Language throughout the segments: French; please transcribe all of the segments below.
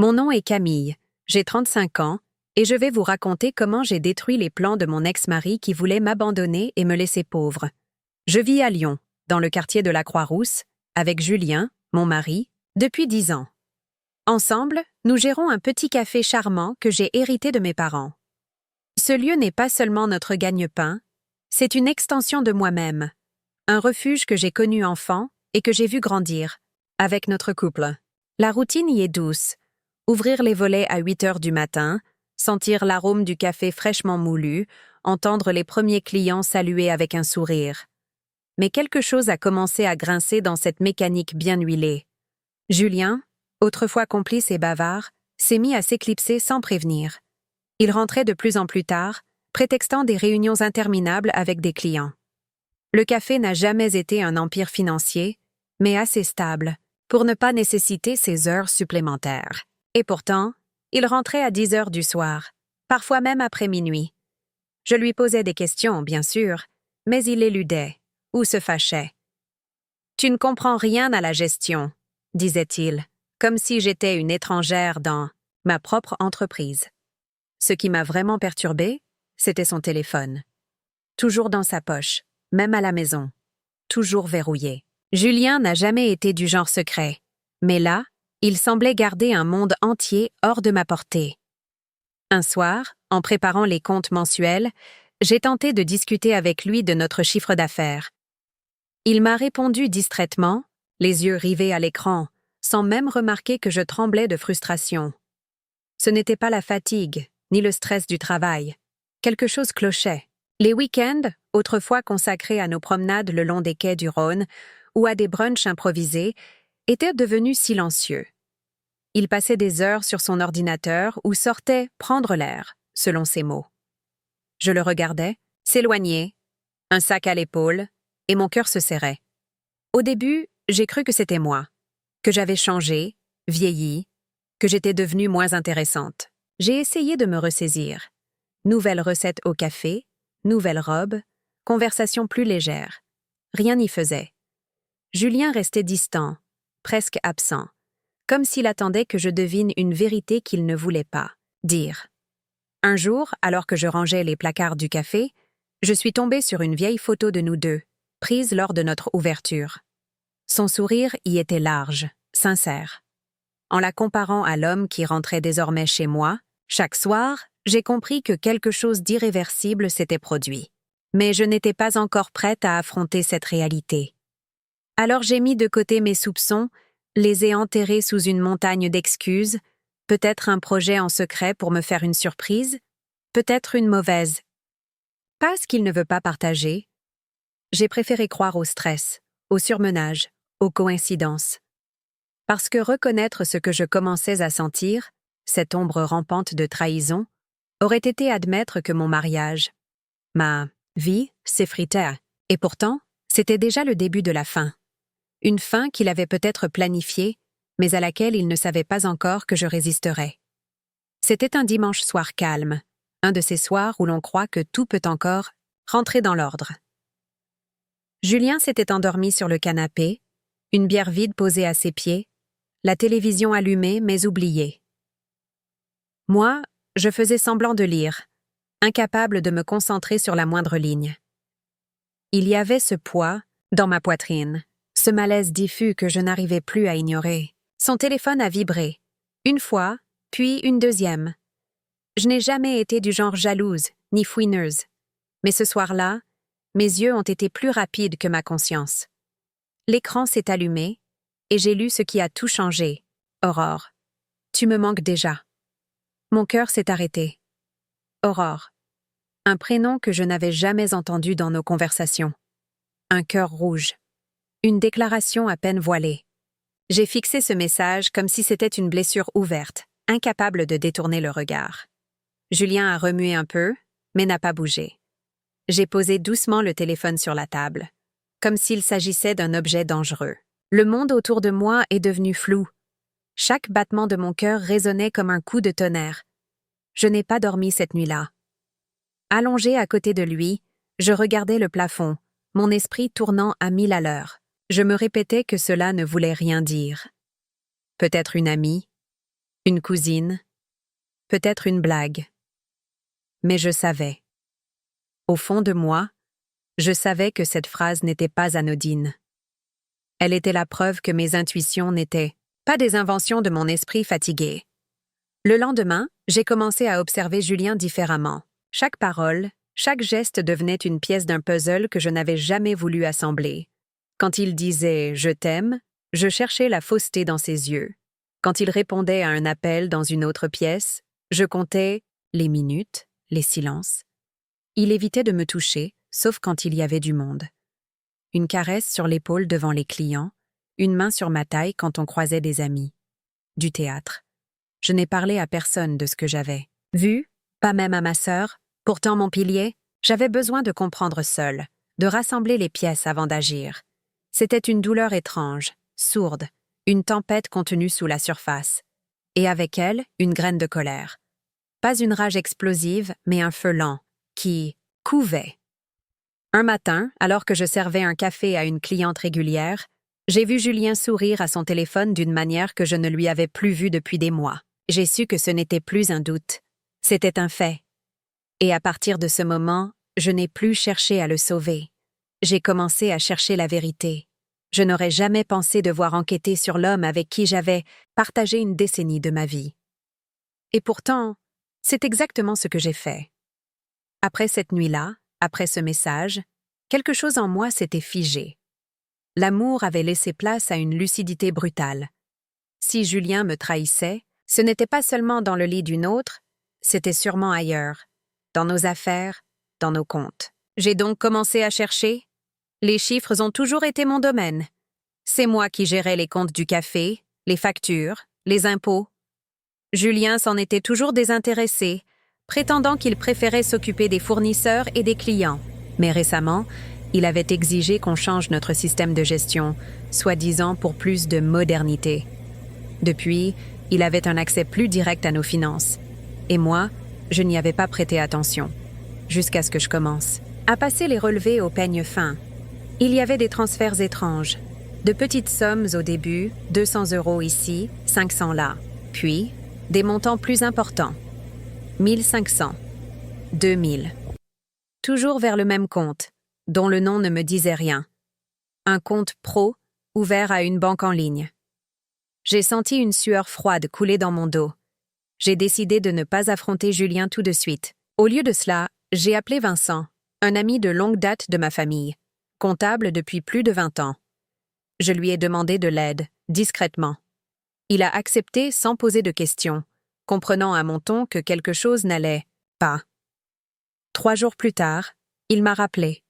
Mon nom est Camille, j'ai 35 ans, et je vais vous raconter comment j'ai détruit les plans de mon ex-mari qui voulait m'abandonner et me laisser pauvre. Je vis à Lyon, dans le quartier de la Croix-Rousse, avec Julien, mon mari, depuis 10 ans. Ensemble, nous gérons un petit café charmant que j'ai hérité de mes parents. Ce lieu n'est pas seulement notre gagne-pain, c'est une extension de moi-même, un refuge que j'ai connu enfant et que j'ai vu grandir, avec notre couple. La routine y est douce. Ouvrir les volets à 8 heures du matin, sentir l'arôme du café fraîchement moulu, entendre les premiers clients saluer avec un sourire. Mais quelque chose a commencé à grincer dans cette mécanique bien huilée. Julien, autrefois complice et bavard, s'est mis à s'éclipser sans prévenir. Il rentrait de plus en plus tard, prétextant des réunions interminables avec des clients. Le café n'a jamais été un empire financier, mais assez stable, pour ne pas nécessiter ces heures supplémentaires. Et pourtant, il rentrait à 10 heures du soir, parfois même après minuit. Je lui posais des questions, bien sûr, mais il éludait, ou se fâchait. « Tu ne comprends rien à la gestion », disait-il, comme si j'étais une étrangère dans ma propre entreprise. Ce qui m'a vraiment perturbée, c'était son téléphone. Toujours dans sa poche, même à la maison. Toujours verrouillé. Julien n'a jamais été du genre secret, mais là, il semblait garder un monde entier hors de ma portée. Un soir, en préparant les comptes mensuels, j'ai tenté de discuter avec lui de notre chiffre d'affaires. Il m'a répondu distraitement, les yeux rivés à l'écran, sans même remarquer que je tremblais de frustration. Ce n'était pas la fatigue, ni le stress du travail. Quelque chose clochait. Les week-ends, autrefois consacrés à nos promenades le long des quais du Rhône ou à des brunchs improvisés, étaient devenus silencieux. Il passait des heures sur son ordinateur ou sortait prendre l'air, selon ses mots. Je le regardais, s'éloigner, un sac à l'épaule, et mon cœur se serrait. Au début, j'ai cru que c'était moi, que j'avais changé, vieilli, que j'étais devenue moins intéressante. J'ai essayé de me ressaisir. Nouvelle recette au café, nouvelle robe, conversation plus légère. Rien n'y faisait. Julien restait distant, presque absent, comme s'il attendait que je devine une vérité qu'il ne voulait pas dire. Un jour, alors que je rangeais les placards du café, je suis tombée sur une vieille photo de nous deux, prise lors de notre ouverture. Son sourire y était large, sincère. En la comparant à l'homme qui rentrait désormais chez moi, chaque soir, j'ai compris que quelque chose d'irréversible s'était produit. Mais je n'étais pas encore prête à affronter cette réalité. Alors j'ai mis de côté mes soupçons, les ai enterrés sous une montagne d'excuses, peut-être un projet en secret pour me faire une surprise, peut-être une mauvaise. Pas ce qu'il ne veut pas partager. J'ai préféré croire au stress, au surmenage, aux coïncidences. Parce que reconnaître ce que je commençais à sentir, cette ombre rampante de trahison, aurait été admettre que mon mariage, ma vie, s'effritait. Et pourtant, c'était déjà le début de la fin. Une fin qu'il avait peut-être planifiée, mais à laquelle il ne savait pas encore que je résisterais. C'était un dimanche soir calme, un de ces soirs où l'on croit que tout peut encore rentrer dans l'ordre. Julien s'était endormi sur le canapé, une bière vide posée à ses pieds, la télévision allumée mais oubliée. Moi, je faisais semblant de lire, incapable de me concentrer sur la moindre ligne. Il y avait ce poids dans ma poitrine, ce malaise diffus que je n'arrivais plus à ignorer. Son téléphone a vibré, une fois, puis une deuxième. Je n'ai jamais été du genre jalouse, ni fouineuse. Mais ce soir-là, mes yeux ont été plus rapides que ma conscience. L'écran s'est allumé, et j'ai lu ce qui a tout changé. Aurore, tu me manques déjà. Mon cœur s'est arrêté. Aurore, un prénom que je n'avais jamais entendu dans nos conversations. Un cœur rouge. Une déclaration à peine voilée. J'ai fixé ce message comme si c'était une blessure ouverte, incapable de détourner le regard. Julien a remué un peu, mais n'a pas bougé. J'ai posé doucement le téléphone sur la table, comme s'il s'agissait d'un objet dangereux. Le monde autour de moi est devenu flou. Chaque battement de mon cœur résonnait comme un coup de tonnerre. Je n'ai pas dormi cette nuit-là. Allongé à côté de lui, je regardais le plafond, mon esprit tournant à 1000 à l'heure. Je me répétais que cela ne voulait rien dire. Peut-être une amie, une cousine, peut-être une blague. Mais je savais. Au fond de moi, je savais que cette phrase n'était pas anodine. Elle était la preuve que mes intuitions n'étaient pas des inventions de mon esprit fatigué. Le lendemain, j'ai commencé à observer Julien différemment. Chaque parole, chaque geste devenait une pièce d'un puzzle que je n'avais jamais voulu assembler. Quand il disait « je t'aime », je cherchais la fausseté dans ses yeux. Quand il répondait à un appel dans une autre pièce, je comptais les minutes, les silences. Il évitait de me toucher, sauf quand il y avait du monde. Une caresse sur l'épaule devant les clients, une main sur ma taille quand on croisait des amis. Du théâtre. Je n'ai parlé à personne de ce que j'avais vu, pas même à ma sœur. Pourtant mon pilier, j'avais besoin de comprendre seul, de rassembler les pièces avant d'agir. C'était une douleur étrange, sourde, une tempête contenue sous la surface. Et avec elle, une graine de colère. Pas une rage explosive, mais un feu lent, qui couvait. Un matin, alors que je servais un café à une cliente régulière, j'ai vu Julien sourire à son téléphone d'une manière que je ne lui avais plus vue depuis des mois. J'ai su que ce n'était plus un doute. C'était un fait. Et à partir de ce moment, je n'ai plus cherché à le sauver. J'ai commencé à chercher la vérité. Je n'aurais jamais pensé devoir enquêter sur l'homme avec qui j'avais partagé une décennie de ma vie. Et pourtant, c'est exactement ce que j'ai fait. Après cette nuit-là, après ce message, quelque chose en moi s'était figé. L'amour avait laissé place à une lucidité brutale. Si Julien me trahissait, ce n'était pas seulement dans le lit d'une autre, c'était sûrement ailleurs, dans nos affaires, dans nos comptes. J'ai donc commencé à chercher. Les chiffres ont toujours été mon domaine. C'est moi qui gérais les comptes du café, les factures, les impôts. Julien s'en était toujours désintéressé, prétendant qu'il préférait s'occuper des fournisseurs et des clients. Mais récemment, il avait exigé qu'on change notre système de gestion, soi-disant pour plus de modernité. Depuis, il avait un accès plus direct à nos finances. Et moi, je n'y avais pas prêté attention. Jusqu'à ce que je commence à passer les relevés au peigne fin. Il y avait des transferts étranges. De petites sommes au début, 200 € ici, 500 là. Puis, des montants plus importants. 1500, 2000. Toujours vers le même compte, dont le nom ne me disait rien. Un compte pro, ouvert à une banque en ligne. J'ai senti une sueur froide couler dans mon dos. J'ai décidé de ne pas affronter Julien tout de suite. Au lieu de cela, j'ai appelé Vincent, un ami de longue date de ma famille, comptable depuis plus de 20 ans. Je lui ai demandé de l'aide, discrètement. Il a accepté sans poser de questions, comprenant à mon ton que quelque chose n'allait pas. 3 jours plus tard, il m'a rappelé.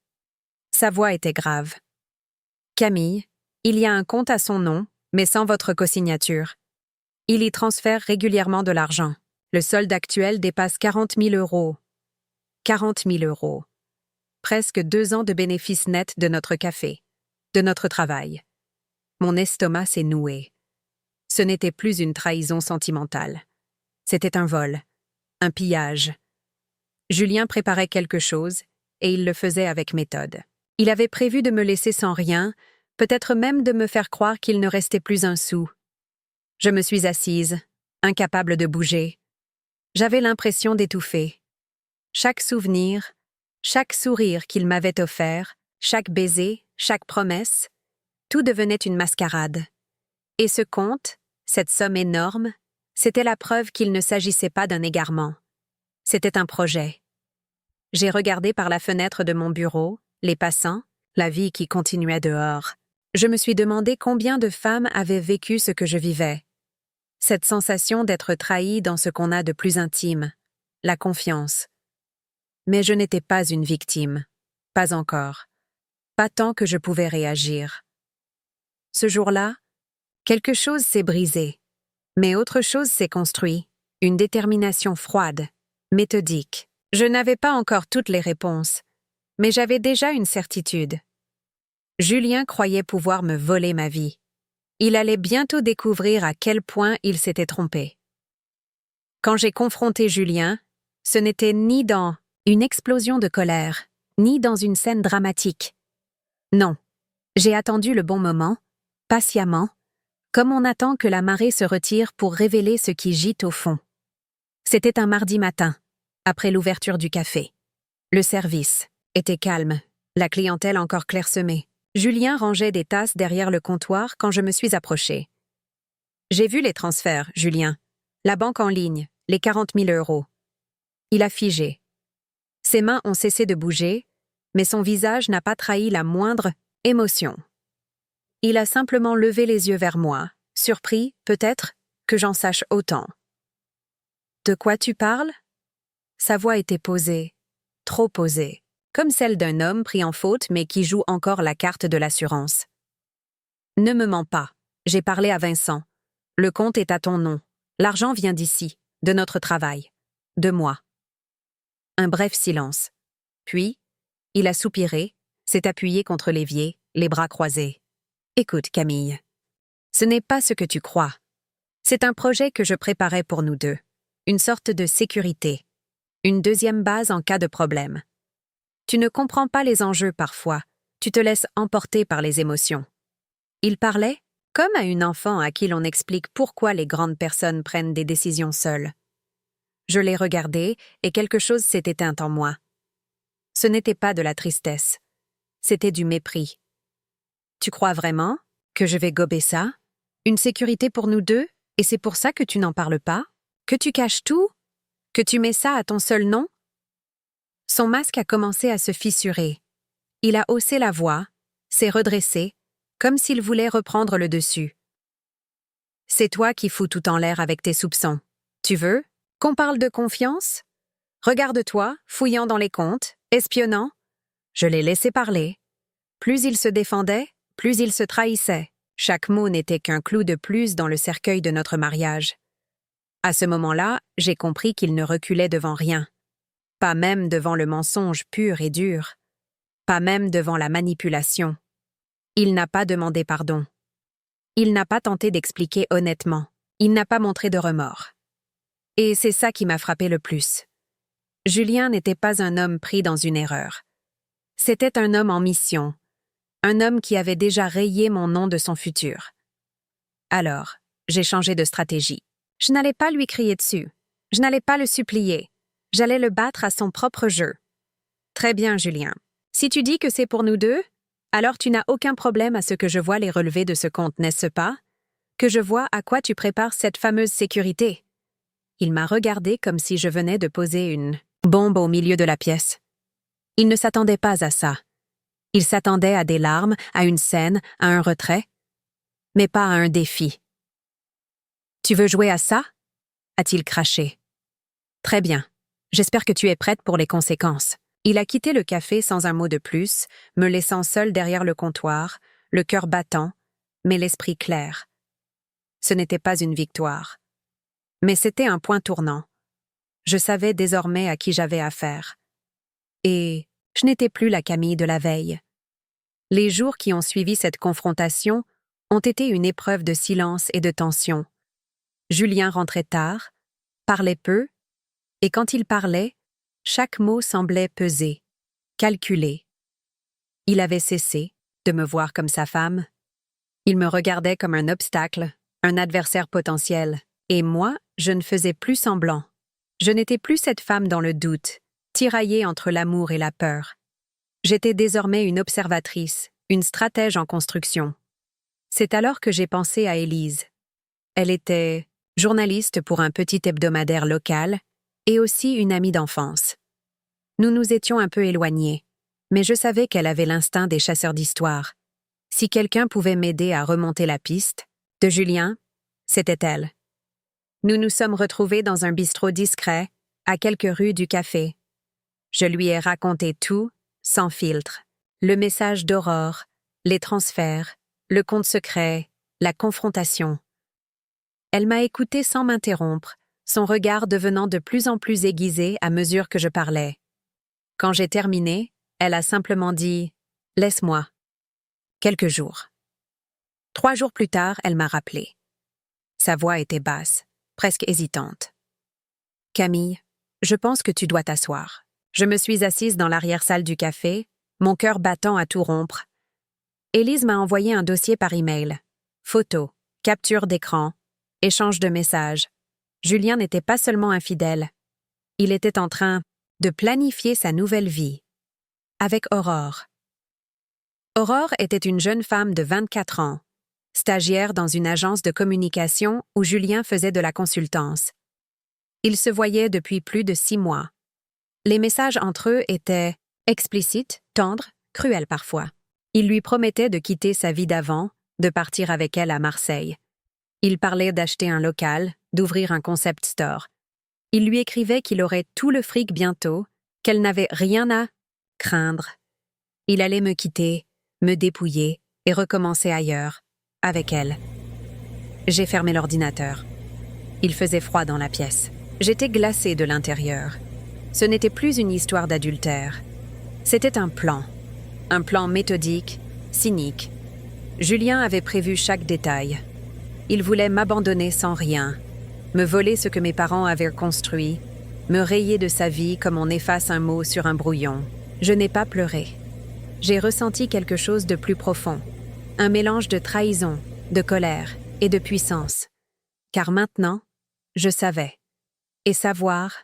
Sa voix était grave. « Camille, il y a un compte à son nom, mais sans votre cosignature. Il y transfère régulièrement de l'argent. Le solde actuel dépasse 40 000 €. 40 000 €. Presque 2 ans de bénéfices nets de notre café, de notre travail. » Mon estomac s'est noué. Ce n'était plus une trahison sentimentale. C'était un vol, un pillage. Julien préparait quelque chose, et il le faisait avec méthode. Il avait prévu de me laisser sans rien, peut-être même de me faire croire qu'il ne restait plus un sou. Je me suis assise, incapable de bouger. J'avais l'impression d'étouffer. Chaque souvenir, chaque sourire qu'il m'avait offert, chaque baiser, chaque promesse, tout devenait une mascarade. Et ce compte, cette somme énorme, c'était la preuve qu'il ne s'agissait pas d'un égarement. C'était un projet. J'ai regardé par la fenêtre de mon bureau, les passants, la vie qui continuait dehors. Je me suis demandé combien de femmes avaient vécu ce que je vivais. Cette sensation d'être trahie dans ce qu'on a de plus intime, la confiance. Mais je n'étais pas une victime. Pas encore. Pas tant que je pouvais réagir. Ce jour-là, quelque chose s'est brisé. Mais autre chose s'est construit. Une détermination froide, méthodique. Je n'avais pas encore toutes les réponses, mais j'avais déjà une certitude. Julien croyait pouvoir me voler ma vie. Il allait bientôt découvrir à quel point il s'était trompé. Quand j'ai confronté Julien, ce n'était ni dans une explosion de colère, ni dans une scène dramatique. Non, j'ai attendu le bon moment, patiemment, comme on attend que la marée se retire pour révéler ce qui gîte au fond. C'était un mardi matin, après l'ouverture du café. Le service était calme, la clientèle encore clairsemée. Julien rangeait des tasses derrière le comptoir quand je me suis approchée. « J'ai vu les transferts, Julien. La banque en ligne, les 40 000 euros. » Il a figé. Ses mains ont cessé de bouger, mais son visage n'a pas trahi la moindre émotion. Il a simplement levé les yeux vers moi, surpris, peut-être, que j'en sache autant. « De quoi tu parles ?» Sa voix était posée, trop posée, comme celle d'un homme pris en faute mais qui joue encore la carte de l'assurance. « Ne me mens pas, j'ai parlé à Vincent. Le compte est à ton nom. L'argent vient d'ici, de notre travail, de moi. » Un bref silence. Puis, il a soupiré, s'est appuyé contre l'évier, les bras croisés. « Écoute, Camille, ce n'est pas ce que tu crois. C'est un projet que je préparais pour nous deux. Une sorte de sécurité. Une deuxième base en cas de problème. Tu ne comprends pas les enjeux parfois. Tu te laisses emporter par les émotions. » Il parlait comme à une enfant à qui l'on explique pourquoi les grandes personnes prennent des décisions seules. Je l'ai regardé et quelque chose s'est éteint en moi. Ce n'était pas de la tristesse. C'était du mépris. « Tu crois vraiment que je vais gober ça? Une sécurité pour nous deux, et c'est pour ça que tu n'en parles pas? Que tu caches tout? Que tu mets ça à ton seul nom? » Son masque a commencé à se fissurer. Il a haussé la voix, s'est redressé, comme s'il voulait reprendre le dessus. « C'est toi qui fous tout en l'air avec tes soupçons. Tu veux qu'on parle de confiance? Regarde-toi, fouillant dans les comptes, espionnant. » Je l'ai laissé parler. Plus il se défendait, plus il se trahissait. Chaque mot n'était qu'un clou de plus dans le cercueil de notre mariage. À ce moment-là, j'ai compris qu'il ne reculait devant rien. Pas même devant le mensonge pur et dur. Pas même devant la manipulation. Il n'a pas demandé pardon. Il n'a pas tenté d'expliquer honnêtement. Il n'a pas montré de remords. Et c'est ça qui m'a frappé le plus. Julien n'était pas un homme pris dans une erreur. C'était un homme en mission. Un homme qui avait déjà rayé mon nom de son futur. Alors, j'ai changé de stratégie. Je n'allais pas lui crier dessus. Je n'allais pas le supplier. J'allais le battre à son propre jeu. « Très bien, Julien. Si tu dis que c'est pour nous deux, alors tu n'as aucun problème à ce que je voie les relevés de ce compte, n'est-ce pas? Que je vois à quoi tu prépares cette fameuse sécurité. » Il m'a regardé comme si je venais de poser une bombe au milieu de la pièce. Il ne s'attendait pas à ça. Il s'attendait à des larmes, à une scène, à un retrait, mais pas à un défi. « Tu veux jouer à ça ?» a-t-il craché. « Très bien. J'espère que tu es prête pour les conséquences. » Il a quitté le café sans un mot de plus, me laissant seul derrière le comptoir, le cœur battant, mais l'esprit clair. Ce n'était pas une victoire. Mais c'était un point tournant. Je savais désormais à qui j'avais affaire. Et je n'étais plus la Camille de la veille. Les jours qui ont suivi cette confrontation ont été une épreuve de silence et de tension. Julien rentrait tard, parlait peu, et quand il parlait, chaque mot semblait peser, calculé. Il avait cessé de me voir comme sa femme. Il me regardait comme un obstacle, un adversaire potentiel. Et moi, je ne faisais plus semblant. Je n'étais plus cette femme dans le doute, tiraillée entre l'amour et la peur. J'étais désormais une observatrice, une stratège en construction. C'est alors que j'ai pensé à Élise. Elle était journaliste pour un petit hebdomadaire local et aussi une amie d'enfance. Nous nous étions un peu éloignés, mais je savais qu'elle avait l'instinct des chasseurs d'histoire. Si quelqu'un pouvait m'aider à remonter la piste, de Julien, c'était elle. Nous nous sommes retrouvés dans un bistrot discret, à quelques rues du café. Je lui ai raconté tout, sans filtre. Le message d'Aurore, les transferts, le compte secret, la confrontation. Elle m'a écouté sans m'interrompre, son regard devenant de plus en plus aiguisé à mesure que je parlais. Quand j'ai terminé, elle a simplement dit « Laisse-moi ». Quelques jours. 3 jours plus tard, elle m'a rappelé. Sa voix était basse, presque hésitante. « Camille, je pense que tu dois t'asseoir. » Je me suis assise dans l'arrière-salle du café, mon cœur battant à tout rompre. Élise m'a envoyé un dossier par email. Photos, capture d'écran, échange de messages. Julien n'était pas seulement infidèle. Il était en train de planifier sa nouvelle vie. Avec Aurore. Aurore était une jeune femme de 24 ans, stagiaire dans une agence de communication où Julien faisait de la consultance. Ils se voyaient depuis plus de 6 mois. Les messages entre eux étaient explicites, tendres, cruels parfois. Il lui promettait de quitter sa vie d'avant, de partir avec elle à Marseille. Il parlait d'acheter un local, d'ouvrir un concept store. Il lui écrivait qu'il aurait tout le fric bientôt, qu'elle n'avait rien à craindre. Il allait me quitter, me dépouiller et recommencer ailleurs, avec elle. J'ai fermé l'ordinateur. Il faisait froid dans la pièce. J'étais glacée de l'intérieur. Ce n'était plus une histoire d'adultère. C'était un plan méthodique, cynique. Julien avait prévu chaque détail. Il voulait m'abandonner sans rien, me voler ce que mes parents avaient construit, me rayer de sa vie comme on efface un mot sur un brouillon. Je n'ai pas pleuré. J'ai ressenti quelque chose de plus profond, un mélange de trahison, de colère et de puissance. Car maintenant, je savais. Et savoir,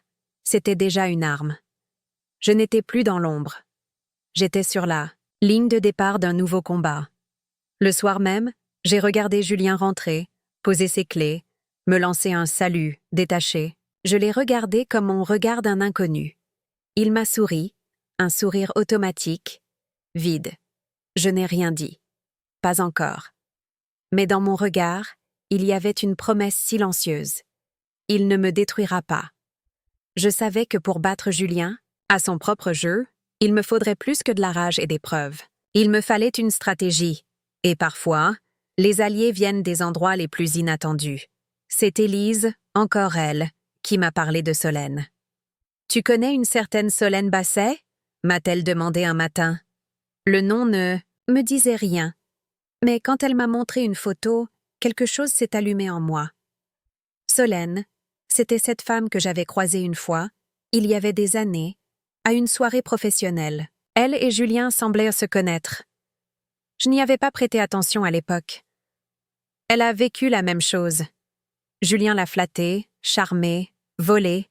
c'était déjà une arme. Je n'étais plus dans l'ombre. J'étais sur la ligne de départ d'un nouveau combat. Le soir même, j'ai regardé Julien rentrer, poser ses clés, me lancer un salut détaché. Je l'ai regardé comme on regarde un inconnu. Il m'a souri, un sourire automatique, vide. Je n'ai rien dit. Pas encore. Mais dans mon regard, il y avait une promesse silencieuse. Il ne me détruira pas. Je savais que pour battre Julien, à son propre jeu, il me faudrait plus que de la rage et des preuves. Il me fallait une stratégie. Et parfois, les alliés viennent des endroits les plus inattendus. C'est Élise, encore elle, qui m'a parlé de Solène. « Tu connais une certaine Solène Basset ?» m'a-t-elle demandé un matin. Le nom ne me disait rien. Mais quand elle m'a montré une photo, quelque chose s'est allumé en moi. Solène, c'était cette femme que j'avais croisée une fois, il y avait des années, à une soirée professionnelle. Elle et Julien semblaient se connaître. Je n'y avais pas prêté attention à l'époque. Elle a vécu la même chose. Julien l'a flattée, charmée, volée.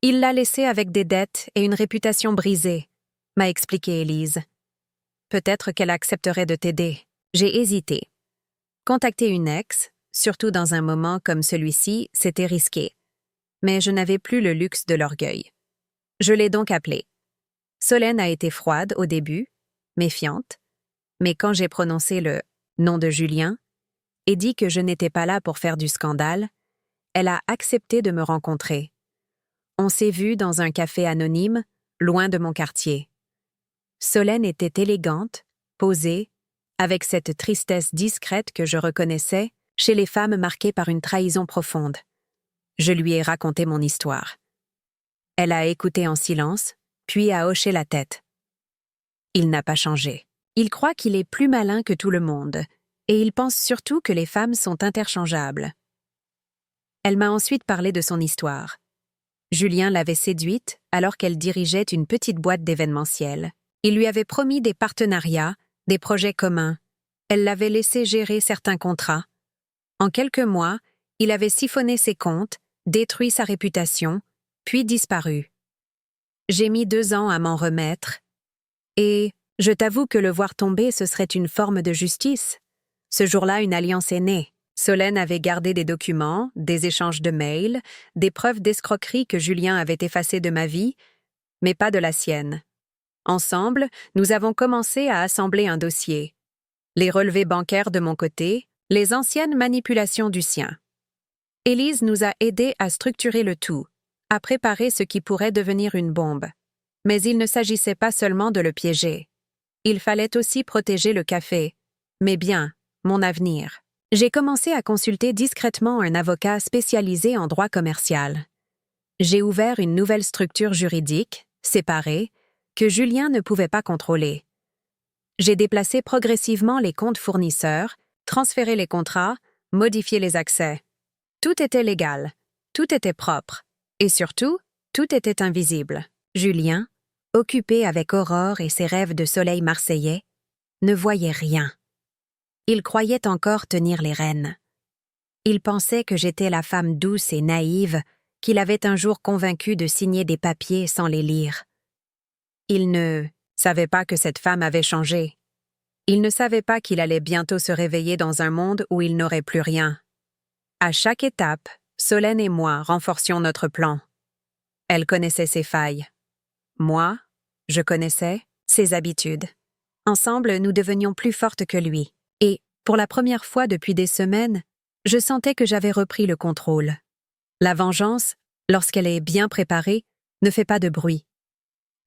Il l'a laissée avec des dettes et une réputation brisée, m'a expliqué Élise. Peut-être qu'elle accepterait de t'aider. J'ai hésité. Contacter une ex, surtout dans un moment comme celui-ci, c'était risqué. Mais je n'avais plus le luxe de l'orgueil. Je l'ai donc appelée. Solène a été froide au début, méfiante, mais quand j'ai prononcé le nom de Julien et dit que je n'étais pas là pour faire du scandale, elle a accepté de me rencontrer. On s'est vus dans un café anonyme, loin de mon quartier. Solène était élégante, posée, avec cette tristesse discrète que je reconnaissais chez les femmes marquées par une trahison profonde. Je lui ai raconté mon histoire. Elle a écouté en silence, puis a hoché la tête. Il n'a pas changé. Il croit qu'il est plus malin que tout le monde, et il pense surtout que les femmes sont interchangeables. Elle m'a ensuite parlé de son histoire. Julien l'avait séduite alors qu'elle dirigeait une petite boîte d'événementiel. Il lui avait promis des partenariats, des projets communs. Elle l'avait laissé gérer certains contrats. En quelques mois, il avait siphonné ses comptes, détruit sa réputation, puis disparu. J'ai mis 2 ans à m'en remettre. Et je t'avoue que le voir tomber, ce serait une forme de justice. Ce jour-là, une alliance est née. Solène avait gardé des documents, des échanges de mails, des preuves d'escroquerie que Julien avait effacées de ma vie, mais pas de la sienne. Ensemble, nous avons commencé à assembler un dossier. Les relevés bancaires de mon côté, les anciennes manipulations du sien. Élise nous a aidés à structurer le tout, à préparer ce qui pourrait devenir une bombe. Mais il ne s'agissait pas seulement de le piéger. Il fallait aussi protéger le café, mes biens, mon avenir. J'ai commencé à consulter discrètement un avocat spécialisé en droit commercial. J'ai ouvert une nouvelle structure juridique, séparée, que Julien ne pouvait pas contrôler. J'ai déplacé progressivement les comptes fournisseurs, transféré les contrats, modifié les accès. Tout était légal, tout était propre, et surtout, tout était invisible. Julien, occupé avec Aurore et ses rêves de soleil marseillais, ne voyait rien. Il croyait encore tenir les rênes. Il pensait que j'étais la femme douce et naïve qu'il avait un jour convaincue de signer des papiers sans les lire. Il ne savait pas que cette femme avait changé. Il ne savait pas qu'il allait bientôt se réveiller dans un monde où il n'aurait plus rien. À chaque étape, Solène et moi renforcions notre plan. Elle connaissait ses failles. Moi, je connaissais ses habitudes. Ensemble, nous devenions plus fortes que lui. Et, pour la première fois depuis des semaines, je sentais que j'avais repris le contrôle. La vengeance, lorsqu'elle est bien préparée, ne fait pas de bruit.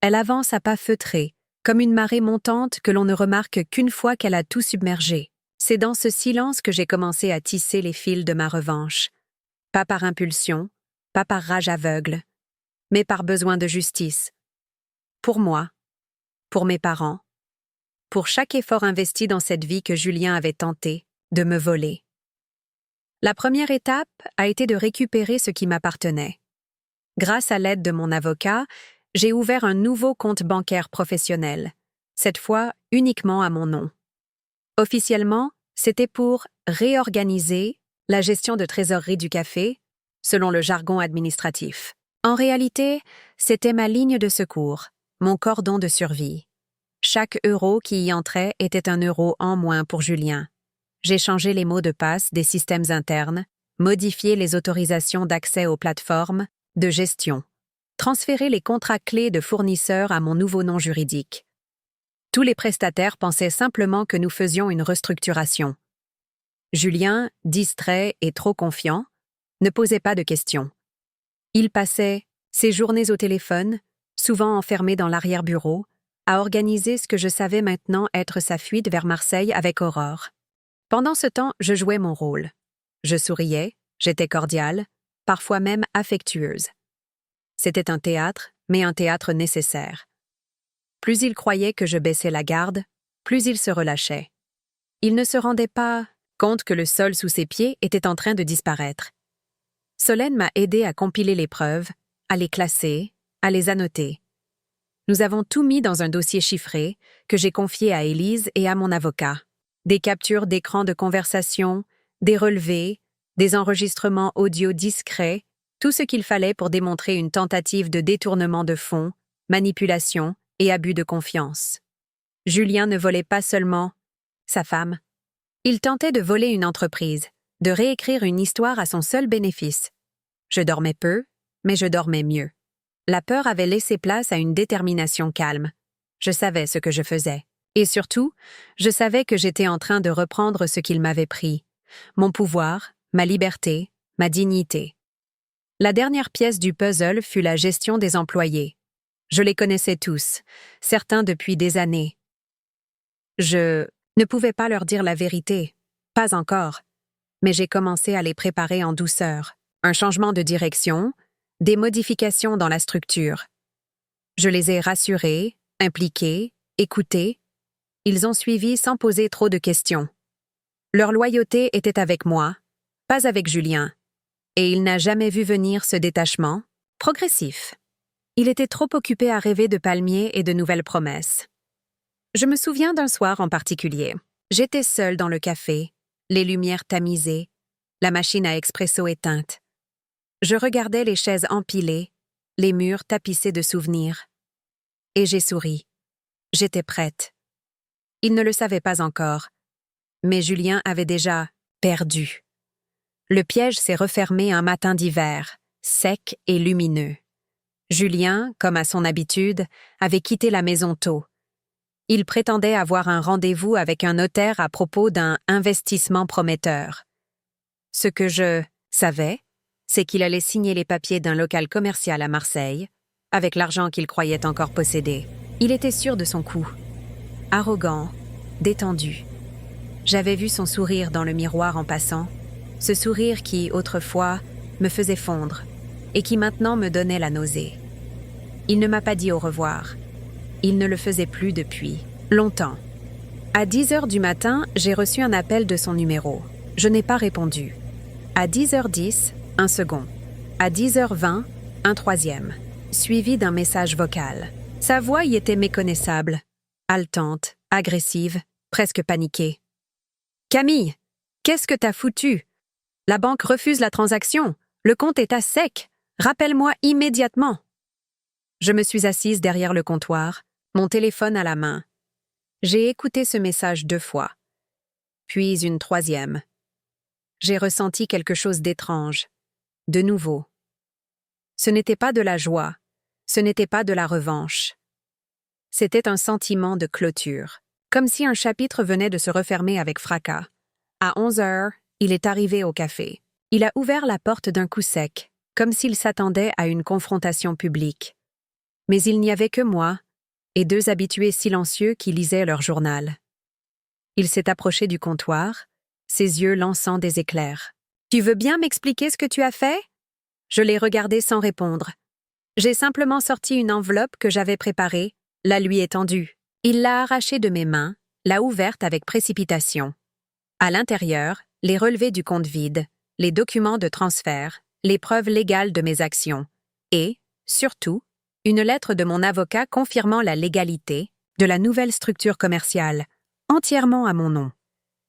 Elle avance à pas feutrés, comme une marée montante que l'on ne remarque qu'une fois qu'elle a tout submergé. C'est dans ce silence que j'ai commencé à tisser les fils de ma revanche. Pas par impulsion, pas par rage aveugle, mais par besoin de justice. Pour moi, pour mes parents, pour chaque effort investi dans cette vie que Julien avait tenté de me voler. La première étape a été de récupérer ce qui m'appartenait. Grâce à l'aide de mon avocat, j'ai ouvert un nouveau compte bancaire professionnel, cette fois uniquement à mon nom. Officiellement, c'était pour réorganiser la gestion de trésorerie du café, selon le jargon administratif. En réalité, c'était ma ligne de secours, mon cordon de survie. Chaque euro qui y entrait était un euro en moins pour Julien. J'ai changé les mots de passe des systèmes internes, modifié les autorisations d'accès aux plateformes de gestion, transféré les contrats clés de fournisseurs à mon nouveau nom juridique. Tous les prestataires pensaient simplement que nous faisions une restructuration. Julien, distrait et trop confiant, ne posait pas de questions. Il passait ses journées au téléphone, souvent enfermé dans l'arrière-bureau, à organiser ce que je savais maintenant être sa fuite vers Marseille avec Aurore. Pendant ce temps, je jouais mon rôle. Je souriais, j'étais cordiale, parfois même affectueuse. C'était un théâtre, mais un théâtre nécessaire. Plus il croyait que je baissais la garde, plus il se relâchait. Il ne se rendait pas compte que le sol sous ses pieds était en train de disparaître. Solène m'a aidé à compiler les preuves, à les classer, à les annoter. Nous avons tout mis dans un dossier chiffré que j'ai confié à Élise et à mon avocat. Des captures d'écran de conversation, des relevés, des enregistrements audio discrets, tout ce qu'il fallait pour démontrer une tentative de détournement de fonds, manipulation et abus de confiance. Julien ne volait pas seulement sa femme. Il tentait de voler une entreprise, de réécrire une histoire à son seul bénéfice. Je dormais peu, mais je dormais mieux. La peur avait laissé place à une détermination calme. Je savais ce que je faisais. Et surtout, je savais que j'étais en train de reprendre ce qu'il m'avait pris. Mon pouvoir, ma liberté, ma dignité. La dernière pièce du puzzle fut la gestion des employés. Je les connaissais tous, certains depuis des années. Je ne pouvais pas leur dire la vérité, pas encore, mais j'ai commencé à les préparer en douceur. Un changement de direction, des modifications dans la structure. Je les ai rassurés, impliqués, écoutés. Ils ont suivi sans poser trop de questions. Leur loyauté était avec moi, pas avec Julien, et il n'a jamais vu venir ce détachement, progressif. Il était trop occupé à rêver de palmiers et de nouvelles promesses. Je me souviens d'un soir en particulier. J'étais seule dans le café, les lumières tamisées, la machine à expresso éteinte. Je regardais les chaises empilées, les murs tapissés de souvenirs. Et j'ai souri. J'étais prête. Il ne le savait pas encore, mais Julien avait déjà perdu. Le piège s'est refermé un matin d'hiver, sec et lumineux. Julien, comme à son habitude, avait quitté la maison tôt. Il prétendait avoir un rendez-vous avec un notaire à propos d'un investissement prometteur. Ce que je savais, c'est qu'il allait signer les papiers d'un local commercial à Marseille, avec l'argent qu'il croyait encore posséder. Il était sûr de son coup. Arrogant, détendu. J'avais vu son sourire dans le miroir en passant, ce sourire qui, autrefois, me faisait fondre, et qui maintenant me donnait la nausée. Il ne m'a pas dit au revoir. Il ne le faisait plus depuis longtemps. À 10h du matin, j'ai reçu un appel de son numéro. Je n'ai pas répondu. À 10h10, un second. À 10h20, un troisième, suivi d'un message vocal. Sa voix y était méconnaissable, haletante, agressive, presque paniquée. « Camille, qu'est-ce que t'as foutu ?» La banque refuse la transaction. Le compte est à sec. Rappelle-moi immédiatement. Je me suis assise derrière le comptoir, mon téléphone à la main. J'ai écouté ce message 2 fois, puis une 3e. J'ai ressenti quelque chose d'étrange, de nouveau. Ce n'était pas de la joie, ce n'était pas de la revanche. C'était un sentiment de clôture, comme si un chapitre venait de se refermer avec fracas. À 11 heures, il est arrivé au café. Il a ouvert la porte d'un coup sec, comme s'il s'attendait à une confrontation publique. Mais il n'y avait que moi et 2 habitués silencieux qui lisaient leur journal. Il s'est approché du comptoir, ses yeux lançant des éclairs. « Tu veux bien m'expliquer ce que tu as fait ?» Je l'ai regardé sans répondre. J'ai simplement sorti une enveloppe que j'avais préparée, la lui étendue. Il l'a arrachée de mes mains, l'a ouverte avec précipitation. À l'intérieur, les relevés du compte vide, les documents de transfert, les preuves légales de mes actions et, surtout, une lettre de mon avocat confirmant la légalité de la nouvelle structure commerciale, entièrement à mon nom.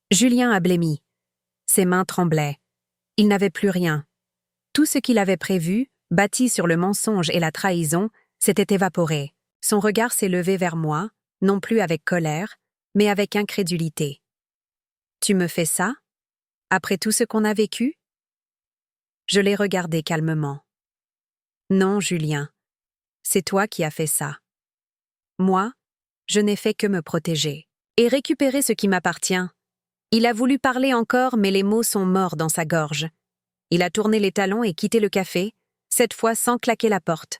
Julien a blêmi. Ses mains tremblaient. Il n'avait plus rien. Tout ce qu'il avait prévu, bâti sur le mensonge et la trahison, s'était évaporé. Son regard s'est levé vers moi, non plus avec colère, mais avec incrédulité. « Tu me fais ça? Après tout ce qu'on a vécu ?» Je l'ai regardé calmement. « Non, Julien. C'est toi qui as fait ça. Moi, je n'ai fait que me protéger et récupérer ce qui m'appartient. » Il a voulu parler encore, mais les mots sont morts dans sa gorge. Il a tourné les talons et quitté le café, cette fois sans claquer la porte.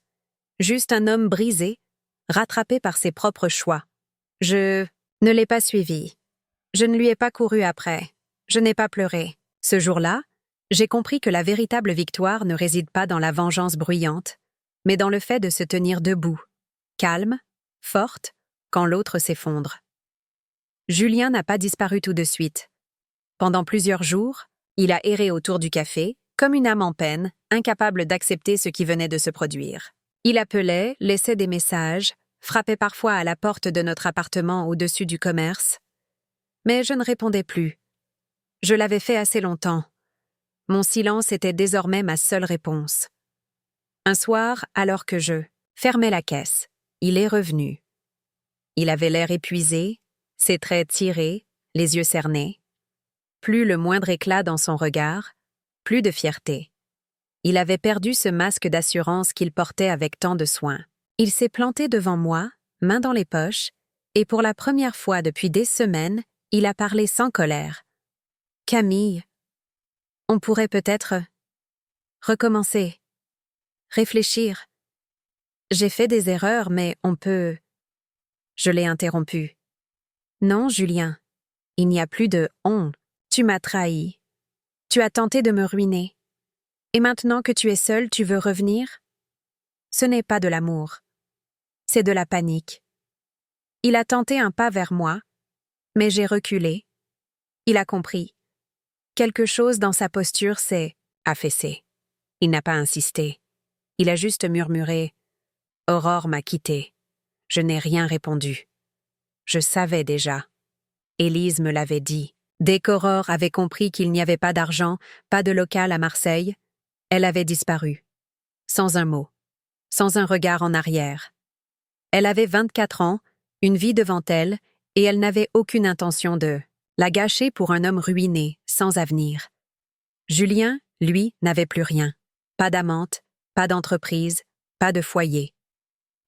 Juste un homme brisé, rattrapé par ses propres choix. Je ne l'ai pas suivi. Je ne lui ai pas couru après. Je n'ai pas pleuré. Ce jour-là, j'ai compris que la véritable victoire ne réside pas dans la vengeance bruyante, mais dans le fait de se tenir debout, calme, forte, quand l'autre s'effondre. Julien n'a pas disparu tout de suite. Pendant plusieurs jours, il a erré autour du café, comme une âme en peine, incapable d'accepter ce qui venait de se produire. Il appelait, laissait des messages, frappait parfois à la porte de notre appartement au-dessus du commerce. Mais je ne répondais plus. Je l'avais fait assez longtemps. Mon silence était désormais ma seule réponse. Un soir, alors que je fermais la caisse, il est revenu. Il avait l'air épuisé, ses traits tirés, les yeux cernés. Plus le moindre éclat dans son regard, plus de fierté. Il avait perdu ce masque d'assurance qu'il portait avec tant de soin. Il s'est planté devant moi, main dans les poches, et pour la première fois depuis des semaines, il a parlé sans colère. « Camille, on pourrait peut-être recommencer, réfléchir. J'ai fait des erreurs, mais on peut... » Je l'ai interrompu. « Non, Julien, il n'y a plus de « on ». Tu m'as trahi. Tu as tenté de me ruiner. Et maintenant que tu es seul, tu veux revenir? Ce n'est pas de l'amour. C'est de la panique. Il a tenté un pas vers moi, mais j'ai reculé. Il a compris. Quelque chose dans sa posture s'est affaissé. Il n'a pas insisté. Il a juste murmuré « Aurore m'a quitté. » Je n'ai rien répondu. Je savais déjà. Élise me l'avait dit. Dès qu'Aurore avait compris qu'il n'y avait pas d'argent, pas de local à Marseille, elle avait disparu. Sans un mot. Sans un regard en arrière. Elle avait 24 ans, une vie devant elle, et elle n'avait aucune intention de la gâcher pour un homme ruiné, sans avenir. Julien, lui, n'avait plus rien. Pas d'amante, pas d'entreprise, pas de foyer.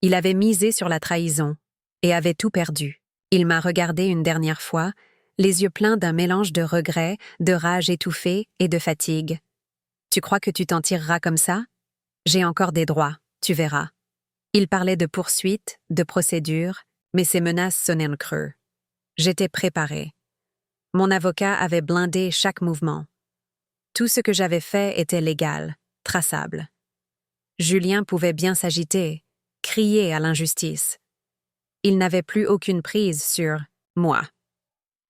Il avait misé sur la trahison et avait tout perdu. Il m'a regardé une dernière fois, les yeux pleins d'un mélange de regret, de rage étouffée et de fatigue. « Tu crois que tu t'en tireras comme ça? J'ai encore des droits, tu verras. » Il parlait de poursuites, de procédures, mais ses menaces sonnaient en creux. J'étais préparée. Mon avocat avait blindé chaque mouvement. Tout ce que j'avais fait était légal, traçable. Julien pouvait bien s'agiter, crier à l'injustice. Il n'avait plus aucune prise sur moi.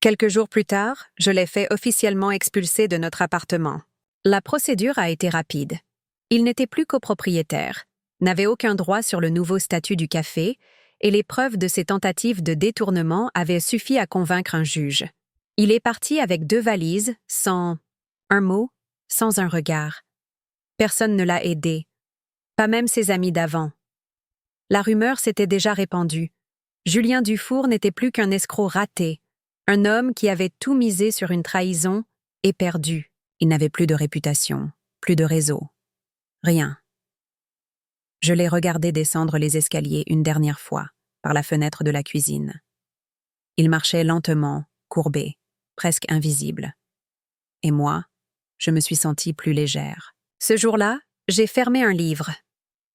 Quelques jours plus tard, je l'ai fait officiellement expulser de notre appartement. La procédure a été rapide. Il n'était plus copropriétaire, n'avait aucun droit sur le nouveau statut du café, et les preuves de ses tentatives de détournement avaient suffi à convaincre un juge. Il est parti avec 2 valises, sans un mot, sans un regard. Personne ne l'a aidé, pas même ses amis d'avant. La rumeur s'était déjà répandue. Julien Dufour n'était plus qu'un escroc raté, un homme qui avait tout misé sur une trahison et perdu. Il n'avait plus de réputation, plus de réseau. Rien. Je l'ai regardé descendre les escaliers une dernière fois, par la fenêtre de la cuisine. Il marchait lentement, courbé, presque invisible. Et moi, je me suis sentie plus légère. Ce jour-là, j'ai fermé un livre.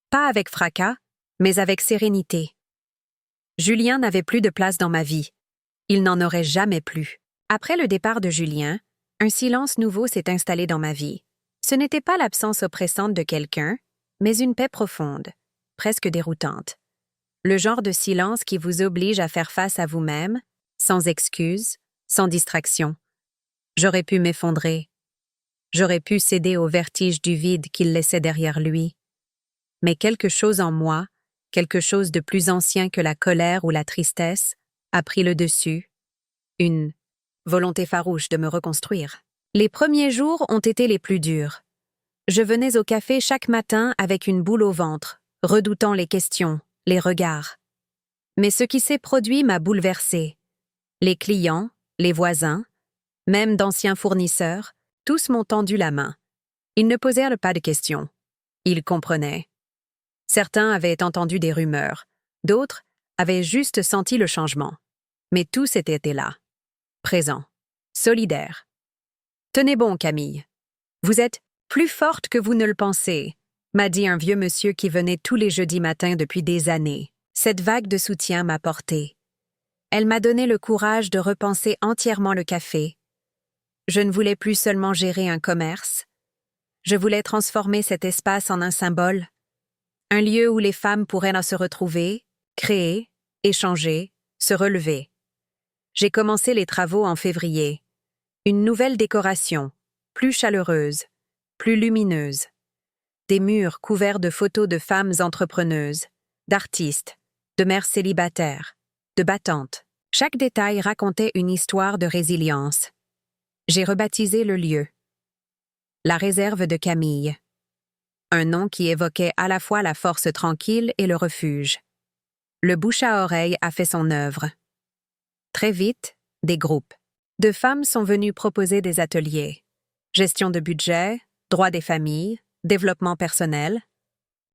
Pas avec fracas, mais avec sérénité. Julien n'avait plus de place dans ma vie. Il n'en aurait jamais plus. Après le départ de Julien, un silence nouveau s'est installé dans ma vie. Ce n'était pas l'absence oppressante de quelqu'un, mais une paix profonde, presque déroutante. Le genre de silence qui vous oblige à faire face à vous-même, sans excuse, sans distraction. J'aurais pu m'effondrer. J'aurais pu céder au vertige du vide qu'il laissait derrière lui. Mais quelque chose en moi, quelque chose de plus ancien que la colère ou la tristesse, a pris le dessus. Une volonté farouche de me reconstruire. Les premiers jours ont été les plus durs. Je venais au café chaque matin avec une boule au ventre, redoutant les questions, les regards. Mais ce qui s'est produit m'a bouleversée. Les clients, les voisins, même d'anciens fournisseurs, tous m'ont tendu la main. Ils ne posèrent pas de questions. Ils comprenaient. Certains avaient entendu des rumeurs, d'autres avaient juste senti le changement. Mais tous étaient là, présents, solidaires. « Tenez bon, Camille. Vous êtes plus forte que vous ne le pensez », m'a dit un vieux monsieur qui venait tous les jeudis matins depuis des années. Cette vague de soutien m'a portée. Elle m'a donné le courage de repenser entièrement le café. Je ne voulais plus seulement gérer un commerce. Je voulais transformer cet espace en un symbole, un lieu où les femmes pourraient se retrouver, créer, échanger, se relever. J'ai commencé les travaux en février. Une nouvelle décoration, plus chaleureuse, plus lumineuse. Des murs couverts de photos de femmes entrepreneuses, d'artistes, de mères célibataires, de battantes. Chaque détail racontait une histoire de résilience. J'ai rebaptisé le lieu. La réserve de Camille. Un nom qui évoquait à la fois la force tranquille et le refuge. Le bouche à oreille a fait son œuvre. Très vite, des groupes de femmes sont venus proposer des ateliers. Gestion de budget, droit des familles, développement personnel.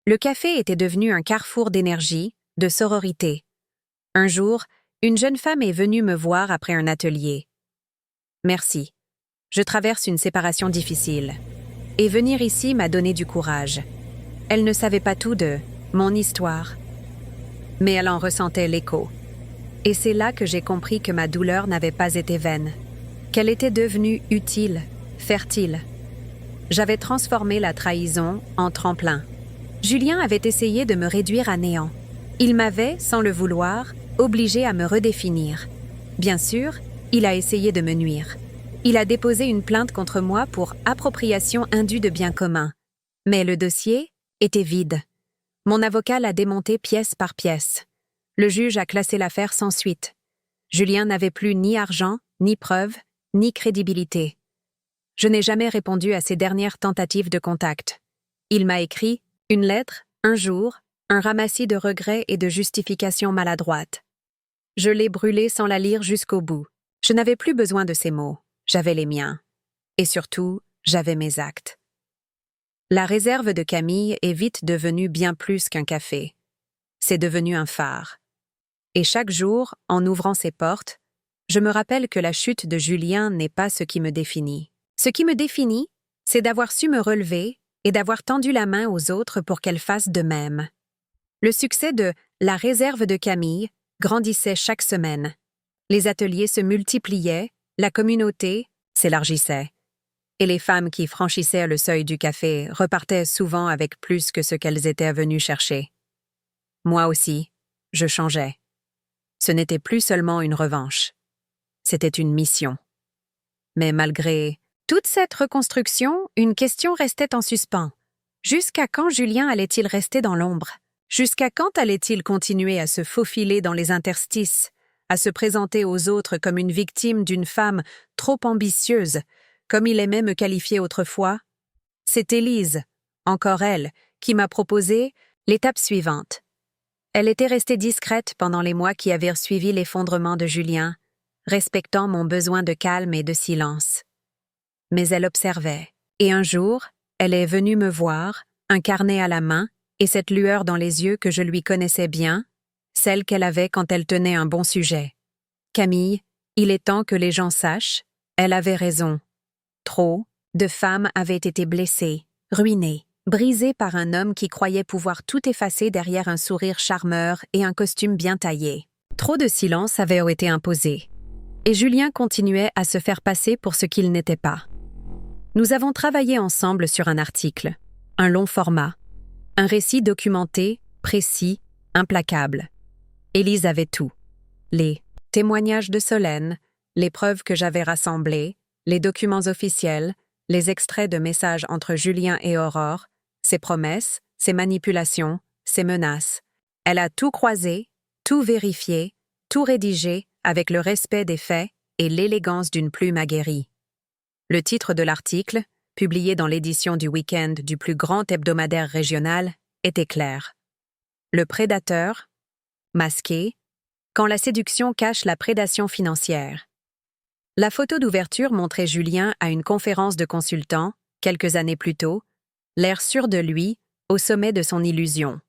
Le café était devenu un carrefour d'énergie, de sororité. Un jour, une jeune femme est venue me voir après un atelier. « Merci. Je traverse une séparation difficile. Et venir ici m'a donné du courage. » Elle ne savait pas tout de mon histoire, mais elle en ressentait l'écho. Et c'est là que j'ai compris que ma douleur n'avait pas été vaine, qu'elle était devenue utile, fertile. J'avais transformé la trahison en tremplin. Julien avait essayé de me réduire à néant. Il m'avait, sans le vouloir, obligée à me redéfinir. Bien sûr, il a essayé de me nuire. Il a déposé une plainte contre moi pour appropriation indue de biens communs. Mais le dossier était vide. Mon avocat l'a démonté pièce par pièce. Le juge a classé l'affaire sans suite. Julien n'avait plus ni argent, ni preuves, ni crédibilité. Je n'ai jamais répondu à ses dernières tentatives de contact. Il m'a écrit une lettre, un jour, un ramassis de regrets et de justifications maladroites. Je l'ai brûlée sans la lire jusqu'au bout. Je n'avais plus besoin de ces mots. J'avais les miens. Et surtout, j'avais mes actes. La réserve de Camille est vite devenue bien plus qu'un café. C'est devenu un phare. Et chaque jour, en ouvrant ses portes, je me rappelle que la chute de Julien n'est pas ce qui me définit. Ce qui me définit, c'est d'avoir su me relever et d'avoir tendu la main aux autres pour qu'elles fassent de même. Le succès de la réserve de Camille grandissait chaque semaine. Les ateliers se multipliaient, la communauté s'élargissait. Et les femmes qui franchissaient le seuil du café repartaient souvent avec plus que ce qu'elles étaient venues chercher. Moi aussi, je changeais. Ce n'était plus seulement une revanche. C'était une mission. Mais malgré toute cette reconstruction, une question restait en suspens. Jusqu'à quand Julien allait-il rester dans l'ombre? Jusqu'à quand allait-il continuer à se faufiler dans les interstices, à se présenter aux autres comme une victime d'une femme trop ambitieuse, comme il aimait me qualifier autrefois, C'est Élise, encore elle, qui m'a proposé l'étape suivante. Elle était restée discrète pendant les mois qui avaient suivi l'effondrement de Julien, respectant mon besoin de calme et de silence. Mais elle observait, et un jour, elle est venue me voir, un carnet à la main, et cette lueur dans les yeux que je lui connaissais bien, celle qu'elle avait quand elle tenait un bon sujet. Camille, il est temps que les gens sachent, elle avait raison. Trop de femmes avaient été blessées, ruinées, brisées par un homme qui croyait pouvoir tout effacer derrière un sourire charmeur et un costume bien taillé. Trop de silence avait été imposé. Et Julien continuait à se faire passer pour ce qu'il n'était pas. Nous avons travaillé ensemble sur un article, un long format, un récit documenté, précis, implacable. Élise avait tout. Les témoignages de Solène, les preuves que j'avais rassemblées, les documents officiels, les extraits de messages entre Julien et Aurore, ses promesses, ses manipulations, ses menaces. Elle a tout croisé, tout vérifié, tout rédigé avec le respect des faits et l'élégance d'une plume aguerrie. Le titre de l'article, publié dans l'édition du week-end du plus grand hebdomadaire régional, était clair. Le prédateur, masqué, quand la séduction cache la prédation financière. La photo d'ouverture montrait Julien à une conférence de consultants, quelques années plus tôt, l'air sûr de lui, au sommet de son illusion.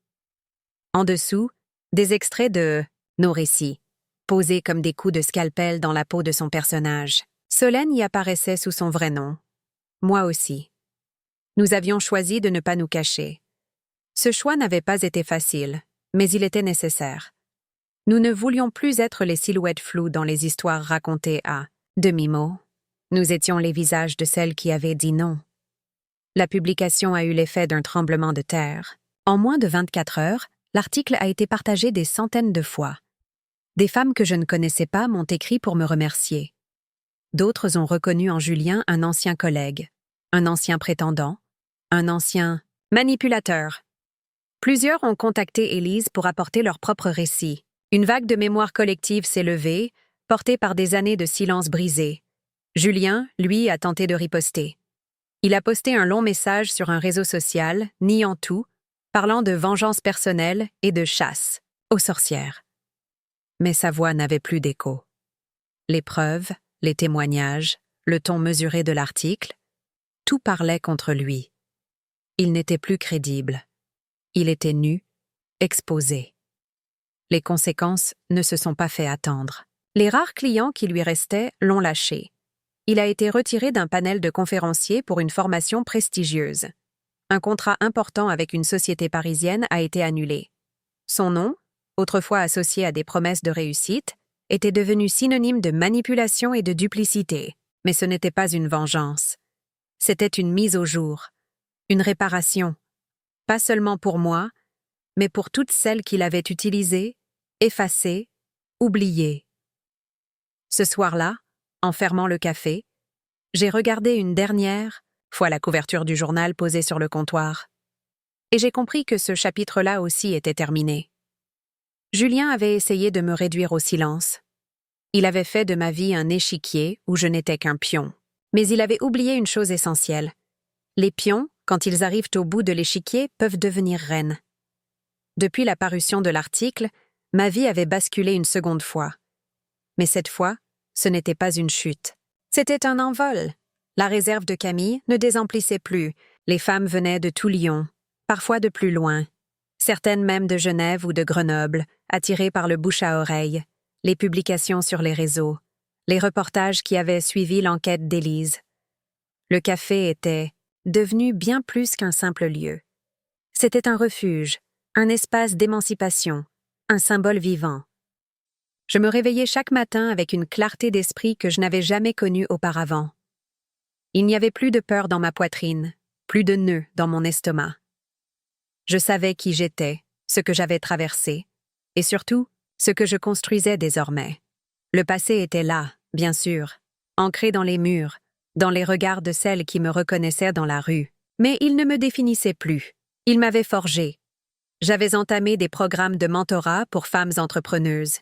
En dessous, des extraits de nos récits, posés comme des coups de scalpel dans la peau de son personnage. Solène y apparaissait sous son vrai nom. Moi aussi. Nous avions choisi de ne pas nous cacher. Ce choix n'avait pas été facile, mais il était nécessaire. Nous ne voulions plus être les silhouettes floues dans les histoires racontées à demi-mot. Nous étions les visages de celles qui avaient dit non. La publication a eu l'effet d'un tremblement de terre. En moins de 24 heures, l'article a été partagé des centaines de fois. Des femmes que je ne connaissais pas m'ont écrit pour me remercier. D'autres ont reconnu en Julien un ancien collègue, un ancien prétendant, un ancien manipulateur. Plusieurs ont contacté Élise pour apporter leur propre récit. Une vague de mémoire collective s'est levée, portée par des années de silence brisé. Julien, lui, a tenté de riposter. Il a posté un long message sur un réseau social, niant tout, parlant de vengeance personnelle et de chasse aux sorcières. Mais sa voix n'avait plus d'écho. Les preuves, les témoignages, le ton mesuré de l'article, tout parlait contre lui. Il n'était plus crédible. Il était nu, exposé. Les conséquences ne se sont pas fait attendre. Les rares clients qui lui restaient l'ont lâché. Il a été retiré d'un panel de conférenciers pour une formation prestigieuse. Un contrat important avec une société parisienne a été annulé. Son nom, autrefois associé à des promesses de réussite, était devenu synonyme de manipulation et de duplicité. Mais ce n'était pas une vengeance. C'était une mise au jour, une réparation. Pas seulement pour moi, mais pour toutes celles qu'il avait utilisées, effacées, oubliées. Ce soir-là, en fermant le café, j'ai regardé une dernière fois la couverture du journal posée sur le comptoir. Et j'ai compris que ce chapitre-là aussi était terminé. Julien avait essayé de me réduire au silence. Il avait fait de ma vie un échiquier où je n'étais qu'un pion. Mais il avait oublié une chose essentielle. Les pions, quand ils arrivent au bout de l'échiquier, peuvent devenir reines. Depuis la parution de l'article, ma vie avait basculé une seconde fois. Mais cette fois, ce n'était pas une chute. C'était un envol. La réserve de Camille ne désemplissait plus. Les femmes venaient de tout Lyon, parfois de plus loin. Certaines même de Genève ou de Grenoble, attirées par le bouche à oreille, les publications sur les réseaux, les reportages qui avaient suivi l'enquête d'Élise. Le café était devenu bien plus qu'un simple lieu. C'était un refuge, un espace d'émancipation, un symbole vivant. Je me réveillais chaque matin avec une clarté d'esprit que je n'avais jamais connue auparavant. Il n'y avait plus de peur dans ma poitrine, plus de nœuds dans mon estomac. Je savais qui j'étais, ce que j'avais traversé, et surtout, ce que je construisais désormais. Le passé était là, bien sûr, ancré dans les murs, dans les regards de celles qui me reconnaissaient dans la rue. Mais il ne me définissait plus. Il m'avait forgé. J'avais entamé des programmes de mentorat pour femmes entrepreneuses.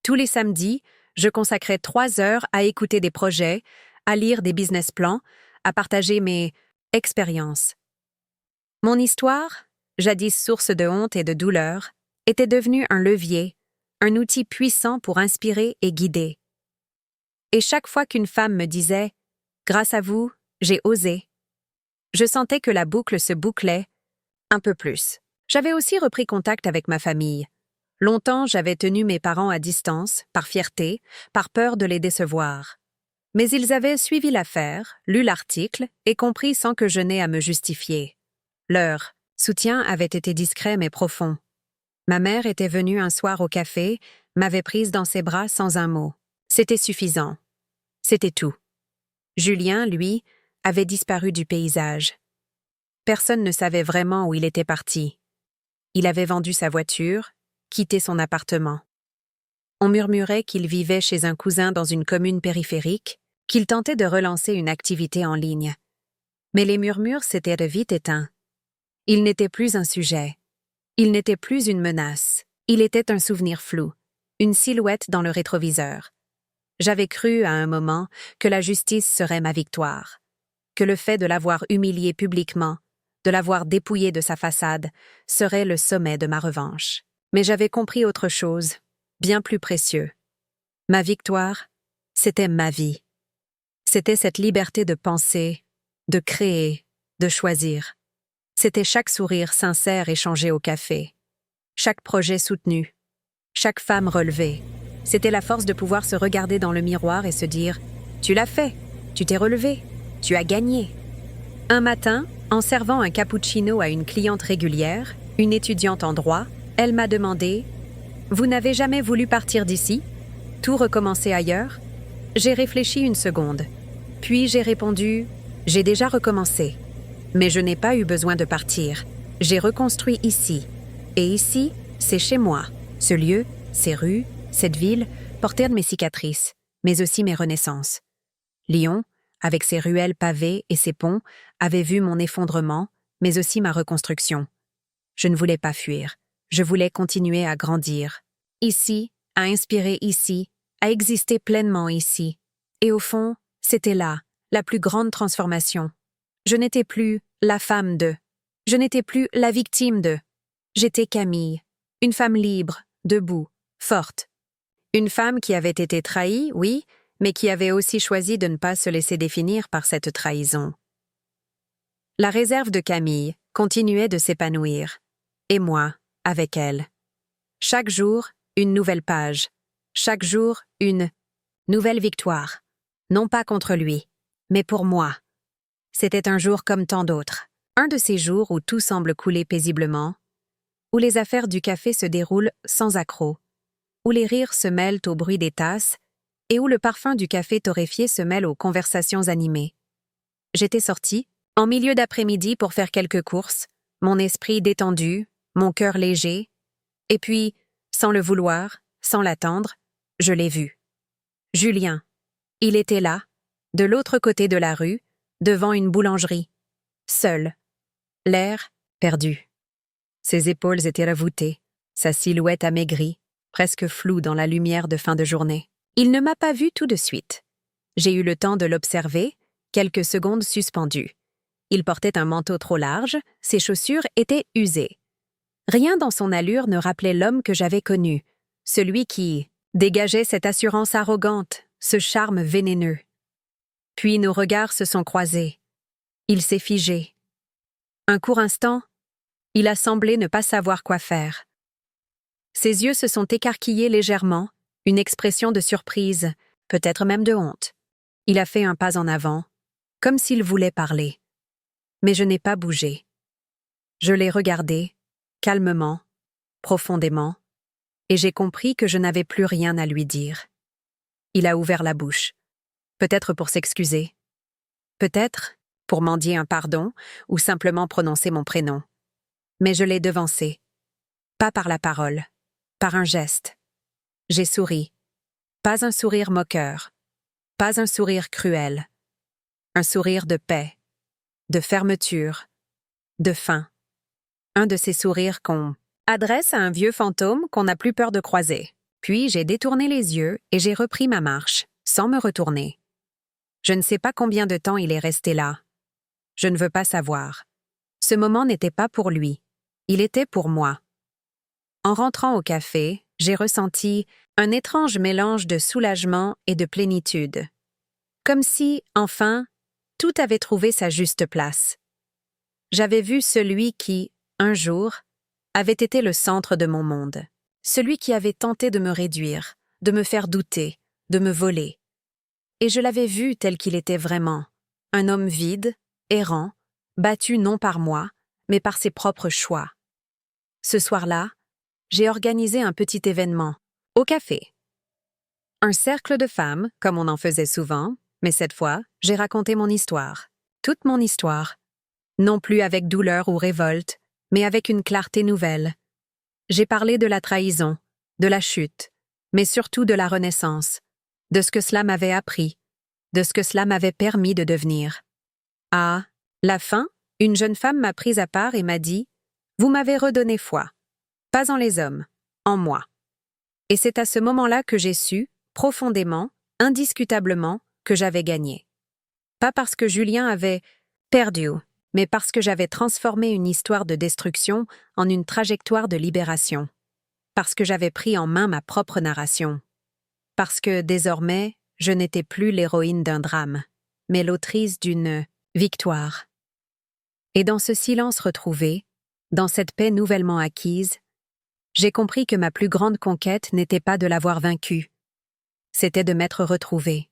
Tous les samedis, je consacrais 3 heures à écouter des projets, à lire des business plans, à partager mes expérience. Mon histoire, jadis source de honte et de douleur, était devenue un levier, un outil puissant pour inspirer et guider. Et chaque fois qu'une femme me disait « Grâce à vous, j'ai osé », je sentais que la boucle se bouclait un peu plus. J'avais aussi repris contact avec ma famille. Longtemps, j'avais tenu mes parents à distance, par fierté, par peur de les décevoir. Mais ils avaient suivi l'affaire, lu l'article et compris sans que je n'aie à me justifier. Leur soutien avait été discret mais profond. Ma mère était venue un soir au café, m'avait prise dans ses bras sans un mot. C'était suffisant. C'était tout. Julien, lui, avait disparu du paysage. Personne ne savait vraiment où il était parti. Il avait vendu sa voiture, quitté son appartement. On murmurait qu'il vivait chez un cousin dans une commune périphérique, qu'il tentait de relancer une activité en ligne. Mais les murmures s'étaient vite éteints. Il n'était plus un sujet. Il n'était plus une menace. Il était un souvenir flou, une silhouette dans le rétroviseur. J'avais cru à un moment que la justice serait ma victoire, que le fait de l'avoir humilié publiquement, de l'avoir dépouillé de sa façade, serait le sommet de ma revanche. Mais j'avais compris autre chose, bien plus précieux. Ma victoire, c'était ma vie. C'était cette liberté de penser, de créer, de choisir. C'était chaque sourire sincère échangé au café, chaque projet soutenu, chaque femme relevée. C'était la force de pouvoir se regarder dans le miroir et se dire « Tu l'as fait, tu t'es relevé, tu as gagné ». Un matin, en servant un cappuccino à une cliente régulière, une étudiante en droit, elle m'a demandé « Vous n'avez jamais voulu partir d'ici? Tout recommencer ailleurs ?» J'ai réfléchi une seconde. Puis j'ai répondu « J'ai déjà recommencé. Mais je n'ai pas eu besoin de partir. J'ai reconstruit ici. Et ici, c'est chez moi. Ce lieu, ces rues, cette ville, portèrent mes cicatrices, mais aussi mes renaissances. Lyon, avec ses ruelles pavées et ses ponts, avait vu mon effondrement, mais aussi ma reconstruction. Je ne voulais pas fuir. Je voulais continuer à grandir. Ici, à inspirer ici, à exister pleinement ici. Et au fond, c'était là, la plus grande transformation. Je n'étais plus la femme de. Je n'étais plus la victime de. J'étais Camille, une femme libre, debout, forte. Une femme qui avait été trahie, oui, mais qui avait aussi choisi de ne pas se laisser définir par cette trahison. La réserve de Camille continuait de s'épanouir, et moi, avec elle. Chaque jour, une nouvelle page. Chaque jour, une nouvelle victoire. Non pas contre lui, mais pour moi. C'était un jour comme tant d'autres. Un de ces jours où tout semble couler paisiblement, où les affaires du café se déroulent sans accroc, où les rires se mêlent au bruit des tasses et où le parfum du café torréfié se mêle aux conversations animées. J'étais sortie, en milieu d'après-midi pour faire quelques courses, mon esprit détendu, mon cœur léger, et puis, sans le vouloir, sans l'attendre, je l'ai vu. Julien. Il était là, de l'autre côté de la rue, devant une boulangerie, seul, l'air perdu. Ses épaules étaient revoûtées, sa silhouette amaigrie, presque floue dans la lumière de fin de journée. Il ne m'a pas vue tout de suite. J'ai eu le temps de l'observer, quelques secondes suspendues. Il portait un manteau trop large, ses chaussures étaient usées. Rien dans son allure ne rappelait l'homme que j'avais connu, celui qui dégageait cette assurance arrogante, ce charme vénéneux. Puis nos regards se sont croisés. Il s'est figé. Un court instant, il a semblé ne pas savoir quoi faire. Ses yeux se sont écarquillés légèrement, une expression de surprise, peut-être même de honte. Il a fait un pas en avant, comme s'il voulait parler. Mais je n'ai pas bougé. Je l'ai regardé, calmement, profondément, et j'ai compris que je n'avais plus rien à lui dire. Il a ouvert la bouche, peut-être pour s'excuser, peut-être pour mendier un pardon ou simplement prononcer mon prénom. Mais je l'ai devancé, pas par la parole, par un geste. J'ai souri, pas un sourire moqueur, pas un sourire cruel, un sourire de paix, de fermeture, de fin. Un de ces sourires qu'on adresse à un vieux fantôme qu'on n'a plus peur de croiser. Puis j'ai détourné les yeux et j'ai repris ma marche, sans me retourner. Je ne sais pas combien de temps il est resté là. je ne veux pas savoir. Ce moment n'était pas pour lui. Il était pour moi. En rentrant au café, j'ai ressenti un étrange mélange de soulagement et de plénitude. Comme si, enfin, tout avait trouvé sa juste place. J'avais vu celui qui, un jour, avait été le centre de mon monde. Celui qui avait tenté de me réduire, de me faire douter, de me voler. Et je l'avais vu tel qu'il était vraiment, un homme vide, errant, battu non par moi, mais par ses propres choix. Ce soir-là, j'ai organisé un petit événement, au café. Un cercle de femmes, comme on en faisait souvent, mais cette fois, j'ai raconté mon histoire. Toute mon histoire. Non plus avec douleur ou révolte, mais avec une clarté nouvelle. J'ai parlé de la trahison, de la chute, mais surtout de la renaissance, de ce que cela m'avait appris, de ce que cela m'avait permis de devenir. À la fin, une jeune femme m'a prise à part et m'a dit « Vous m'avez redonné foi. Pas en les hommes, en moi. » Et c'est à ce moment-là que j'ai su, profondément, indiscutablement, que j'avais gagné. Pas parce que Julien avait perdu, mais parce que j'avais transformé une histoire de destruction en une trajectoire de libération. Parce que j'avais pris en main ma propre narration. Parce que, désormais, je n'étais plus l'héroïne d'un drame, mais l'autrice d'une victoire. Et dans ce silence retrouvé, dans cette paix nouvellement acquise, j'ai compris que ma plus grande conquête n'était pas de l'avoir vaincue, c'était de m'être retrouvée.